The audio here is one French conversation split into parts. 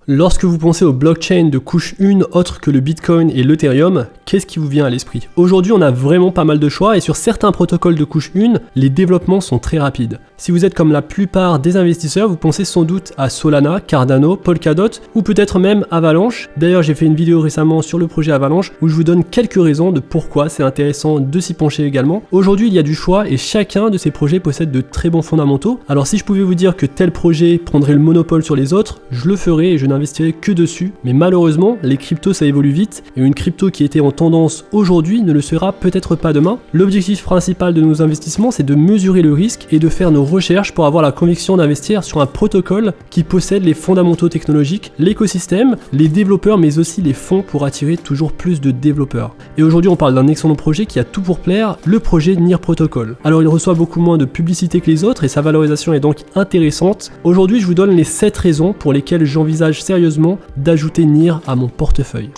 Lorsque vous pensez aux blockchains de couche 1 autre que le Bitcoin et l'Ethereum, qu'est-ce qui vous vient à l'esprit? Aujourd'hui, on a vraiment pas mal de choix et sur certains protocoles de couche 1, les développements sont très rapides. Si vous êtes comme la plupart des investisseurs, vous pensez sans doute à Solana, Cardano, Polkadot ou peut-être même Avalanche. D'ailleurs, j'ai fait une vidéo récemment sur le projet Avalanche où je vous donne quelques raisons de pourquoi c'est intéressant de s'y pencher également. Aujourd'hui, il y a du choix et chacun de ces projets possède de très bons fondamentaux. Alors si je pouvais vous dire que tel projet prendrait le monopole sur les autres, je le ferais et je n'investirai que dessus, mais malheureusement les cryptos ça évolue vite et une crypto qui était en tendance aujourd'hui ne le sera peut-être pas demain. L'objectif principal de nos investissements c'est de mesurer le risque et de faire nos recherches pour avoir la conviction d'investir sur un protocole qui possède les fondamentaux technologiques, l'écosystème, les développeurs mais aussi les fonds pour attirer toujours plus de développeurs. Et aujourd'hui on parle d'un excellent projet qui a tout pour plaire, le projet NEAR Protocol. Alors il reçoit beaucoup moins de publicité que les autres et sa valorisation est donc intéressante. Aujourd'hui je vous donne les 7 raisons pour lesquelles j'envisage sérieusement d'ajouter NEAR à mon portefeuille.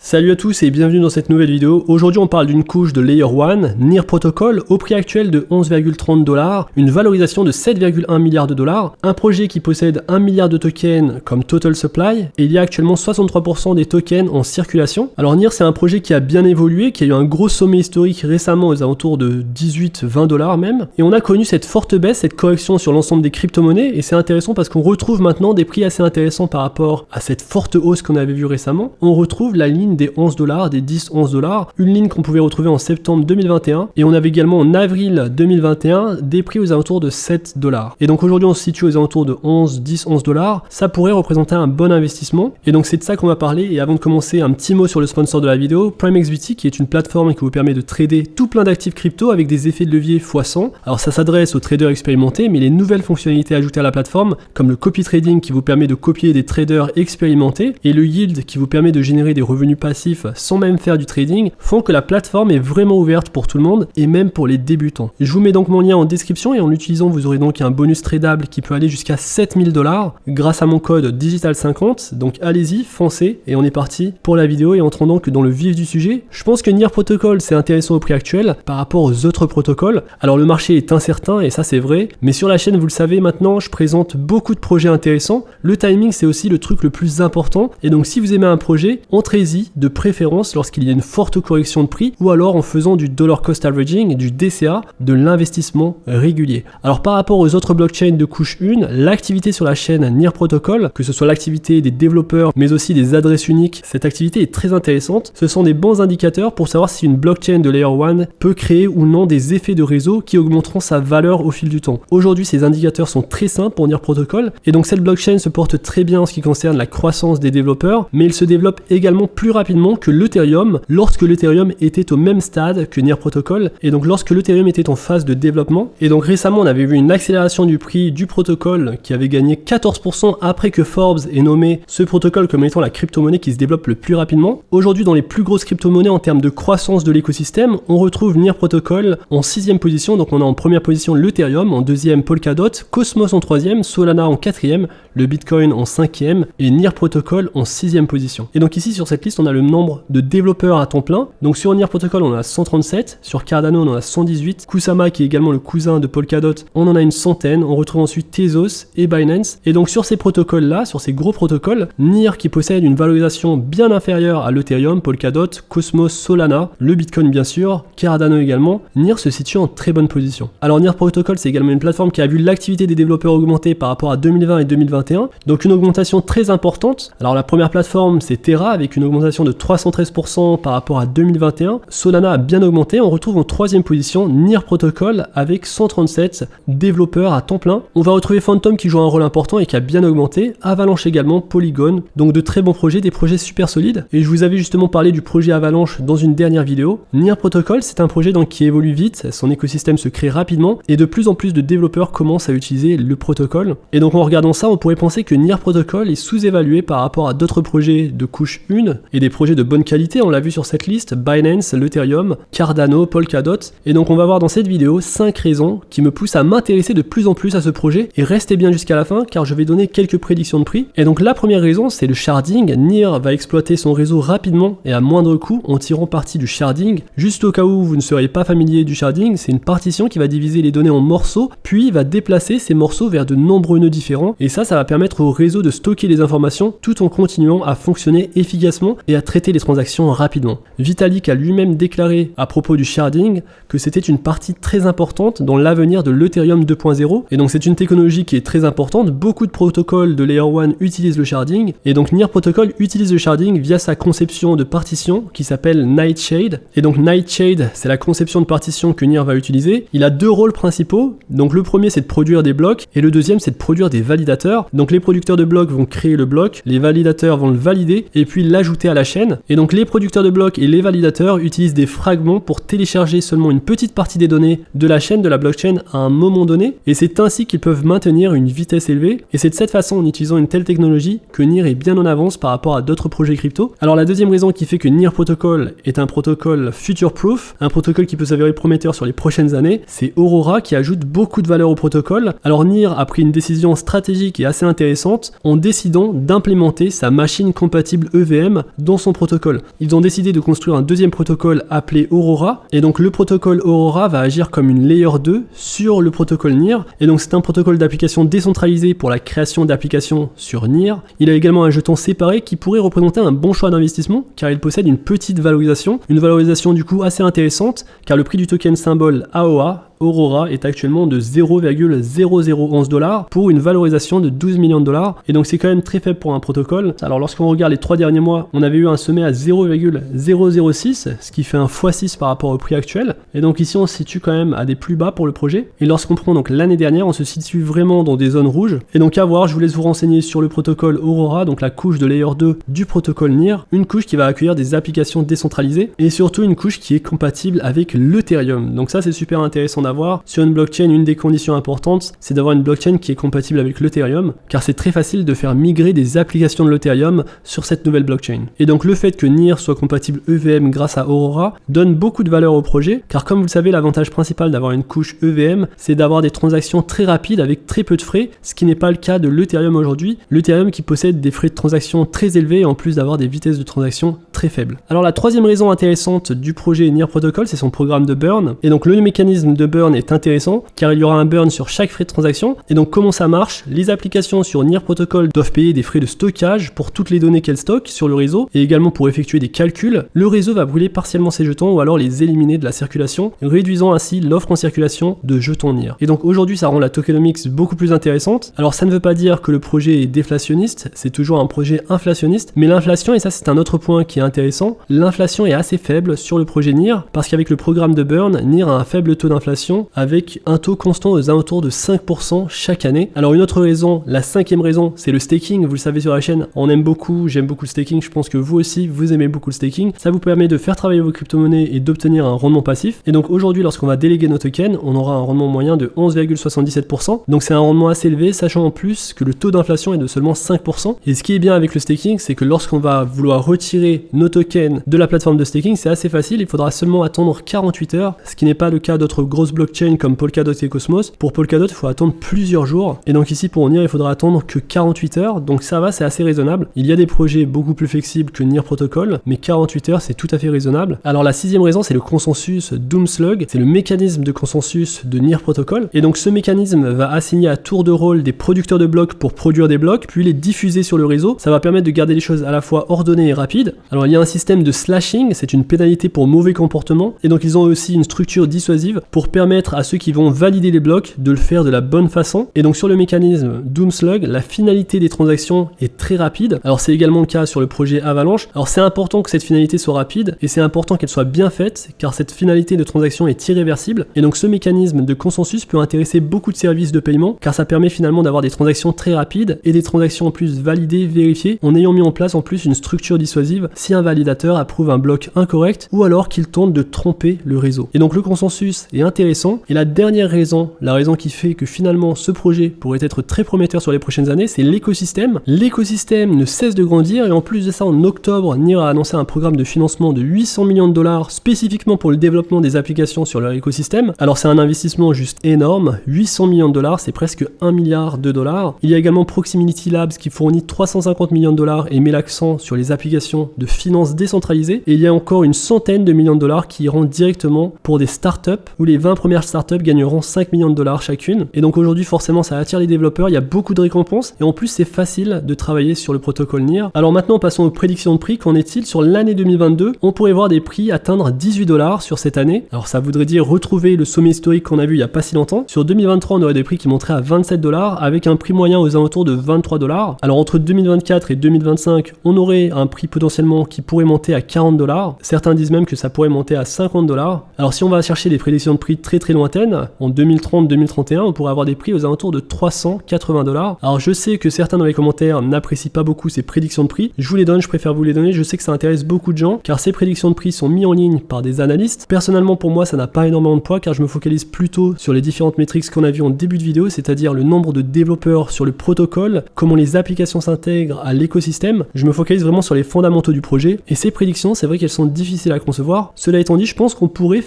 Salut à tous et bienvenue dans cette nouvelle vidéo. Aujourd'hui on parle d'une couche de Layer 1, NEAR Protocol, au prix actuel de 11,30$, une valorisation de 7,1 milliards de dollars, un projet qui possède 1 milliard de tokens comme total supply, et il y a actuellement 63% des tokens en circulation. Alors NEAR c'est un projet qui a bien évolué, qui a eu un gros sommet historique récemment aux alentours de 18-20$ même, et on a connu cette forte baisse, cette correction sur l'ensemble des crypto-monnaies, et c'est intéressant parce qu'on retrouve maintenant des prix assez intéressants par rapport à cette forte hausse qu'on avait vue récemment. On retrouve la ligne des 11$, des 10-11$, une ligne qu'on pouvait retrouver en septembre 2021 et on avait également en avril 2021 des prix aux alentours de 7$. Et donc aujourd'hui on se situe aux alentours de 10-11$, ça pourrait représenter un bon investissement et donc c'est de ça qu'on va parler. Et avant de commencer, un petit mot sur le sponsor de la vidéo, PrimeXBT, qui est une plateforme qui vous permet de trader tout plein d'actifs crypto avec des effets de levier x100. Alors ça s'adresse aux traders expérimentés, mais les nouvelles fonctionnalités ajoutées à la plateforme comme le copy trading qui vous permet de copier des traders expérimentés et le yield qui vous permet de générer des revenus passifs sans même faire du trading font que la plateforme est vraiment ouverte pour tout le monde et même pour les débutants. Je vous mets donc mon lien en description et en l'utilisant vous aurez donc un bonus tradable qui peut aller jusqu'à 7000$ grâce à mon code digital50. Donc allez-y, foncez et on est parti pour la vidéo et entrons donc dans le vif du sujet. Je pense que NEAR Protocol c'est intéressant au prix actuel par rapport aux autres protocoles. Alors le marché est incertain et ça c'est vrai, mais sur la chaîne vous le savez maintenant je présente beaucoup de projets intéressants. Le timing c'est aussi le truc le plus important et donc si vous aimez un projet, entrez-y de préférence lorsqu'il y a une forte correction de prix ou alors en faisant du dollar cost averaging, du DCA, de l'investissement régulier. Alors par rapport aux autres blockchains de couche 1, l'activité sur la chaîne NEAR Protocol, que ce soit l'activité des développeurs mais aussi des adresses uniques, cette activité est très intéressante. Ce sont des bons indicateurs pour savoir si une blockchain de Layer 1 peut créer ou non des effets de réseau qui augmenteront sa valeur au fil du temps. Aujourd'hui ces indicateurs sont très simples pour NEAR Protocol et donc cette blockchain se porte très bien en ce qui concerne la croissance des développeurs, mais il se développe également plus rapidement que l'Ethereum lorsque l'Ethereum était au même stade que NEAR Protocol et donc lorsque l'Ethereum était en phase de développement. Et donc récemment on avait vu une accélération du prix du protocole qui avait gagné 14% après que Forbes ait nommé ce protocole comme étant la crypto-monnaie qui se développe le plus rapidement. Aujourd'hui dans les plus grosses crypto-monnaies en termes de croissance de l'écosystème, on retrouve NEAR Protocol en 6ème position, donc on a en première position l'Ethereum, en 2ème Polkadot, Cosmos en 3ème, Solana en 4ème, le Bitcoin en 5ème et NEAR Protocol en 6ème position. Et donc ici sur cette liste on a le nombre de développeurs à temps plein. Donc sur NEAR Protocol on en a 137, sur Cardano on en a 118, Kusama qui est également le cousin de Polkadot on en a une centaine, on retrouve ensuite Tezos et Binance. Et donc sur ces protocoles là, sur ces gros protocoles, NEAR qui possède une valorisation bien inférieure à l'Ethereum, Polkadot, Cosmos, Solana, le Bitcoin bien sûr, Cardano également, NEAR se situe en très bonne position. Alors NEAR Protocol c'est également une plateforme qui a vu l'activité des développeurs augmenter par rapport à 2020 et 2021, donc une augmentation très importante. Alors la première plateforme c'est Terra avec une augmentation de 313% par rapport à 2021. Solana a bien augmenté, on retrouve en 3ème position NEAR Protocol avec 137 développeurs à temps plein. On va retrouver Phantom qui joue un rôle important et qui a bien augmenté, Avalanche également, Polygon, donc de très bons projets, des projets super solides. Et je vous avais justement parlé du projet Avalanche dans une dernière vidéo. NEAR Protocol c'est un projet donc qui évolue vite, son écosystème se crée rapidement et de plus en plus de développeurs commencent à utiliser le protocole. Et donc en regardant ça on pourrait penser que NEAR Protocol est sous-évalué par rapport à d'autres projets de couche 1 et des projets de bonne qualité, on l'a vu sur cette liste, Binance, l'Ethereum, Cardano, Polkadot. Et donc on va voir dans cette vidéo 5 raisons qui me poussent à m'intéresser de plus en plus à ce projet. Et restez bien jusqu'à la fin car je vais donner quelques prédictions de prix. Et donc la première raison, c'est le sharding. NEAR va exploiter son réseau rapidement et à moindre coût en tirant parti du sharding. Juste au cas où vous ne seriez pas familier du sharding, c'est une partition qui va diviser les données en morceaux, puis va déplacer ces morceaux vers de nombreux nœuds différents. Et ça va permettre au réseau de stocker les informations tout en continuant à fonctionner efficacement et à traiter les transactions rapidement. Vitalik a lui-même déclaré à propos du sharding que c'était une partie très importante dans l'avenir de l'Ethereum 2.0 et donc c'est une technologie qui est très importante. Beaucoup de protocoles de Layer 1 utilisent le sharding et donc NEAR Protocol utilise le sharding via sa conception de partition qui s'appelle Nightshade. Et donc Nightshade, c'est la conception de partition que NEAR va utiliser. Il a deux rôles principaux. Donc le premier c'est de produire des blocs et le deuxième c'est de produire des validateurs. Donc les producteurs de blocs vont créer le bloc, les validateurs vont le valider et puis l'ajouter à la chaîne. Et donc les producteurs de blocs et les validateurs utilisent des fragments pour télécharger seulement une petite partie des données de la chaîne de la blockchain à un moment donné. Et c'est ainsi qu'ils peuvent maintenir une vitesse élevée. Et c'est de cette façon, en utilisant une telle technologie, que NEAR est bien en avance par rapport à d'autres projets crypto. Alors la deuxième raison qui fait que NEAR Protocol est un protocole future-proof, un protocole qui peut s'avérer prometteur sur les prochaines années, c'est Aurora qui ajoute beaucoup de valeur au protocole. Alors NEAR a pris une décision stratégique et assez intéressante en décidant d'implémenter sa machine compatible EVM dans son protocole. Ils ont décidé de construire un deuxième protocole appelé Aurora, et donc le protocole Aurora va agir comme une Layer 2 sur le protocole NEAR, et donc c'est un protocole d'application décentralisé pour la création d'applications sur NEAR. Il a également un jeton séparé qui pourrait représenter un bon choix d'investissement car il possède une petite valorisation, une valorisation du coup assez intéressante car le prix du token symbole AOA Aurora est actuellement de 0,0011 $ pour une valorisation de 12 millions de dollars et donc c'est quand même très faible pour un protocole. Alors lorsqu'on regarde les 3 derniers mois, on avait eu un sommet à 0,006, ce qui fait un x6 par rapport au prix actuel, et donc ici on se situe quand même à des plus bas pour le projet. Et lorsqu'on prend donc l'année dernière, on se situe vraiment dans des zones rouges, et donc à voir, je vous laisse vous renseigner sur le protocole Aurora, donc la couche de Layer 2 du protocole NEAR, une couche qui va accueillir des applications décentralisées et surtout une couche qui est compatible avec l'Ethereum. Donc ça c'est super intéressant d'avoir. Sur une blockchain, une des conditions importantes, c'est d'avoir une blockchain qui est compatible avec l'Ethereum, car c'est très facile de faire migrer des applications de l'Ethereum sur cette nouvelle blockchain. Et donc le fait que NEAR soit compatible EVM grâce à Aurora donne beaucoup de valeur au projet, car comme vous le savez, l'avantage principal d'avoir une couche EVM, c'est d'avoir des transactions très rapides avec très peu de frais, ce qui n'est pas le cas de l'Ethereum aujourd'hui. L'Ethereum qui possède des frais de transaction très élevés en plus d'avoir des vitesses de transaction très faibles. Alors la troisième raison intéressante du projet NEAR Protocol, c'est son programme de burn. Et donc le mécanisme de burn est intéressant car il y aura un burn sur chaque frais de transaction. Et donc comment ça marche? Les applications sur NEAR Protocol doivent payer des frais de stockage pour toutes les données qu'elles stockent sur le réseau et également pour effectuer des calculs. Le réseau va brûler partiellement ces jetons ou alors les éliminer de la circulation, réduisant ainsi l'offre en circulation de jetons NEAR. Et donc aujourd'hui ça rend la tokenomics beaucoup plus intéressante. Alors ça ne veut pas dire que le projet est déflationniste, c'est toujours un projet inflationniste, mais l'inflation, et ça c'est un autre point qui est intéressant, l'inflation est assez faible sur le projet NEAR parce qu'avec le programme de burn, NEAR a un faible taux d'inflation avec un taux constant aux alentours de 5% chaque année. Alors une autre raison, la cinquième raison, c'est le staking. Vous le savez sur la chaîne, on aime beaucoup, j'aime beaucoup le staking, je pense que vous aussi, vous aimez beaucoup le staking. Ça vous permet de faire travailler vos crypto-monnaies et d'obtenir un rendement passif. Et donc aujourd'hui, lorsqu'on va déléguer nos tokens, on aura un rendement moyen de 11,77%. Donc c'est un rendement assez élevé, sachant en plus que le taux d'inflation est de seulement 5%. Et ce qui est bien avec le staking, c'est que lorsqu'on va vouloir retirer nos tokens de la plateforme de staking, c'est assez facile, il faudra seulement attendre 48 heures, ce qui n'est pas le cas d'autres grosses blockchains comme Polkadot et Cosmos. Pour Polkadot, il faut attendre plusieurs jours. Et donc ici, pour NEAR, il faudra attendre que 48 heures. Donc ça va, c'est assez raisonnable. Il y a des projets beaucoup plus flexibles que NEAR Protocol, mais 48 heures, c'est tout à fait raisonnable. Alors la sixième raison, c'est le consensus Doomslug. C'est le mécanisme de consensus de NEAR Protocol. Et donc ce mécanisme va assigner à tour de rôle des producteurs de blocs pour produire des blocs, puis les diffuser sur le réseau. Ça va permettre de garder les choses à la fois ordonnées et rapides. Alors il y a un système de slashing, c'est une pénalité pour mauvais comportement. Et donc ils ont aussi une structure dissuasive pour permettre à ceux qui vont valider les blocs de le faire de la bonne façon. Et donc sur le mécanisme Doomslug, la finalité des transactions est très rapide. Alors c'est également le cas sur le projet Avalanche. Alors c'est important que cette finalité soit rapide et c'est important qu'elle soit bien faite car cette finalité de transaction est irréversible. Et donc ce mécanisme de consensus peut intéresser beaucoup de services de paiement car ça permet finalement d'avoir des transactions très rapides et des transactions en plus validées, vérifiées en ayant mis en place en plus une structure dissuasive si un validateur approuve un bloc incorrect ou alors qu'il tente de tromper le réseau. Et donc le consensus est intéressant intéressant. Et la dernière raison, la raison qui fait que finalement ce projet pourrait être très prometteur sur les prochaines années, c'est l'écosystème. L'écosystème ne cesse de grandir et en plus de ça, en octobre, NIR a annoncé un programme de financement de 800 millions de dollars spécifiquement pour le développement des applications sur leur écosystème. Alors c'est un investissement juste énorme, 800 millions de dollars, c'est presque 1 milliard de dollars. Il y a également Proximity Labs qui fournit 350 millions de dollars et met l'accent sur les applications de finances décentralisées. Et il y a encore une centaine de millions de dollars qui iront directement pour des startups où les 20 premières startups gagneront 5 millions de dollars chacune. Et donc aujourd'hui forcément ça attire les développeurs, il y a beaucoup de récompenses et en plus c'est facile de travailler sur le protocole NIR. Alors maintenant passons aux prédictions de prix. Qu'en est-il sur l'année 2022? On pourrait voir des prix atteindre 18 dollars sur cette année. Alors ça voudrait dire retrouver le sommet historique qu'on a vu il y a pas si longtemps. Sur 2023 on aurait des prix qui monteraient à 27 dollars avec un prix moyen aux alentours de 23 dollars. Alors entre 2024 et 2025 on aurait un prix potentiellement qui pourrait monter à 40 dollars. Certains disent même que ça pourrait monter à 50 dollars. Alors si on va chercher des prédictions de prix très lointaines, en 2030-2031 on pourrait avoir des prix aux alentours de 380 dollars. Alors je sais que certains dans les commentaires n'apprécient pas beaucoup ces prédictions de prix. Je vous les donne, je préfère vous les donner. Je sais que ça intéresse beaucoup de gens car ces prédictions de prix sont mises en ligne par des analystes. Personnellement pour moi ça n'a pas énormément de poids car je me focalise plutôt sur les différentes métriques qu'on a vues en début de vidéo, c'est-à-dire le nombre de développeurs sur le protocole, comment les applications s'intègrent à l'écosystème. Je me focalise vraiment sur les fondamentaux du projet et ces prédictions c'est vrai qu'elles sont difficiles à concevoir. Cela étant dit, je pense qu'on pourrait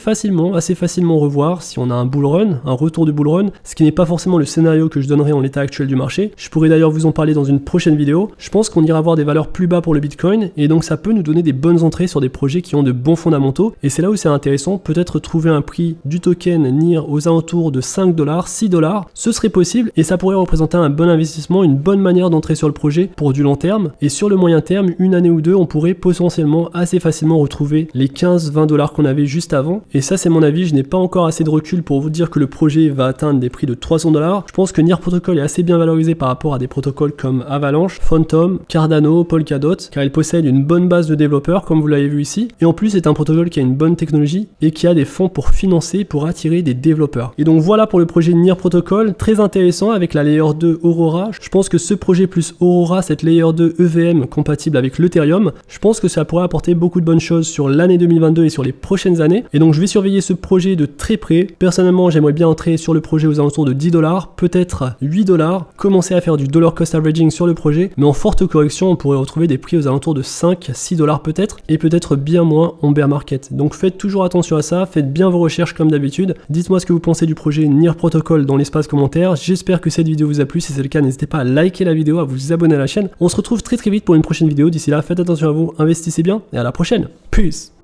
assez facilement revoir si on a un bull run, un retour du bull run, ce qui n'est pas forcément le scénario que je donnerai en l'état actuel du marché. Je pourrais d'ailleurs vous en parler dans une prochaine vidéo. Je pense qu'on ira voir des valeurs plus bas pour le Bitcoin et donc ça peut nous donner des bonnes entrées sur des projets qui ont de bons fondamentaux et c'est là où c'est intéressant, peut-être trouver un prix du token NIR aux alentours de 5 dollars, 6 dollars, ce serait possible et ça pourrait représenter un bon investissement, une bonne manière d'entrer sur le projet pour du long terme et sur le moyen terme, une année ou deux, on pourrait potentiellement assez facilement retrouver les 15-20 dollars qu'on avait juste avant et ça c'est mon avis, je n'ai pas encore assez de recul pour vous dire que le projet va atteindre des prix de 300 dollars. Je pense que NIR Protocol est assez bien valorisé par rapport à des protocoles comme Avalanche, Phantom, Cardano, Polkadot car il possède une bonne base de développeurs comme vous l'avez vu ici et en plus c'est un protocole qui a une bonne technologie et qui a des fonds pour financer, pour attirer des développeurs. Et donc voilà pour le projet NIR Protocol, très intéressant avec la Layer 2 Aurora. Je pense que ce projet plus Aurora, cette Layer 2 EVM compatible avec l'Ethereum, je pense que ça pourrait apporter beaucoup de bonnes choses sur l'année 2022 et sur les prochaines années. Et donc je vais surveiller ce projet de très près. Personnellement, j'aimerais bien entrer sur le projet aux alentours de 10 dollars, peut-être 8 dollars, commencer à faire du dollar cost averaging sur le projet, mais en forte correction, on pourrait retrouver des prix aux alentours de 5-6 dollars peut-être, et peut-être bien moins en bear market. Donc faites toujours attention à ça, faites bien vos recherches comme d'habitude. Dites-moi ce que vous pensez du projet NIR Protocol dans l'espace commentaire. J'espère que cette vidéo vous a plu. Si c'est le cas, n'hésitez pas à liker la vidéo, à vous abonner à la chaîne. On se retrouve très vite pour une prochaine vidéo. D'ici là, faites attention à vous, investissez bien et à la prochaine. Peace.